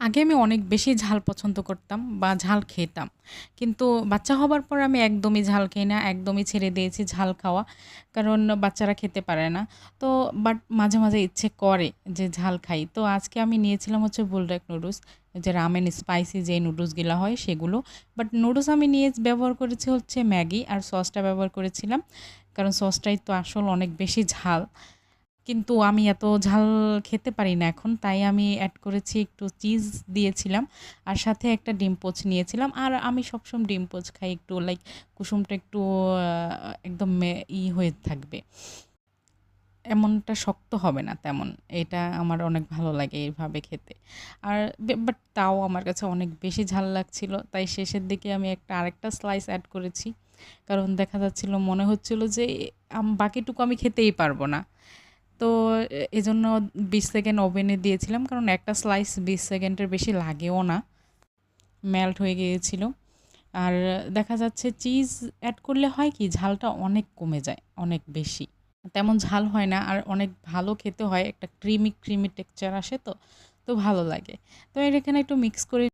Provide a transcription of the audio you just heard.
আগে আমি অনেক বেশি ঝাল পছন্দ করতাম বা ঝাল খেতাম। কিন্তু বাচ্চা হবার পর আমি একদমই ঝাল খাই না। একদমই ছেড়ে দিয়েছি ঝাল খাওয়া। কারণ বাচ্চারা খেতে পারে না। তো বাট মাঝে, মাঝে ইচ্ছে করে যে ঝাল খাই। তো আজকে আমি নিয়েছিলাম হচ্ছে বুলডাক নুডলস, যে রামেন স্পাইসি যে নুডলসগুলা হয় সেগুলো। বাট নুডলস আমি ব্যবহার করেছি হচ্ছে ম্যাগি আর সসটা ব্যবহার করেছিলাম। কারণ সসটাই তো আসল অনেক বেশি ঝাল। কিন্তু আমি এত ঝাল খেতে পারি না এখন। তাই আমি এড করেছি একটু চিজ দিয়েছিলাম। আর সাথে একটা ডিম পোচ নিয়েছিলাম। আর আমি সবসময় ডিম পোচ খাই একটু লাইক কুসুমটা একটু একদম হয়ে থাকবে। এমনটা শক্ত হবে না তেমন। এটা আমার অনেক ভালো লাগে এভাবে খেতে। আর বাট তাও আমার কাছে অনেক বেশি ঝাল লাগছিল। তাই শেষের দিকে আমি আরেকটা স্লাইস এড করেছি। কারণ দেখা যাচ্ছিল মনে হচ্ছিল যে বাকিটুকু আমি খেতেই পারব না। তো এজন্য ২০ সেকেন্ড ওভেনে দিয়েছিলাম। কারণ একটা স্লাইস ২০ সেকেন্ডের বেশি লাগেও না। মেল্ট হয়ে গিয়েছিল। আর দেখা যাচ্ছে চিজ এড করলে হয় কি ঝালটা অনেক কমে যায়, অনেক বেশি। তেমন ঝাল হয় না আর অনেক ভালো খেতে হয়। একটা ক্রিমি, ক্রিমি টেক্সচার আসে তো, তো ভালো লাগে। তো এর এখানে একটু মিক্স করে